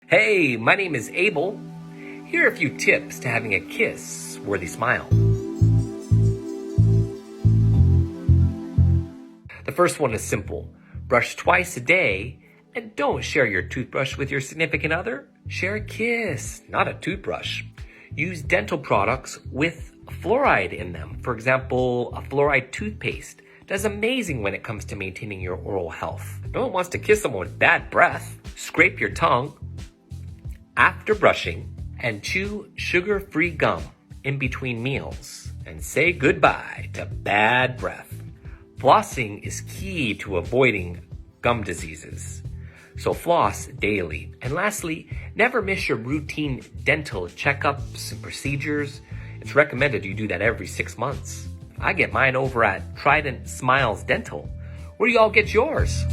Hey, my name is Abel. Here are a few tips to having a kiss-worthy smile. The first one is simple. Brush twice a day, and don't share your toothbrush with your significant other. Share a kiss, not a toothbrush. Use dental products with fluoride in them. For example, a fluoride toothpaste does amazing when it comes to maintaining your oral health. No one wants to kiss someone with bad breath. Scrape your tongue after brushing and chew sugar-free gum in between meals and say goodbye to bad breath. Flossing is key to avoiding gum diseases, so floss daily. And lastly, never miss your routine dental checkups and procedures. It's recommended you do that every 6 months. I get mine over at Trident Smiles Dental. Where do y'all get yours?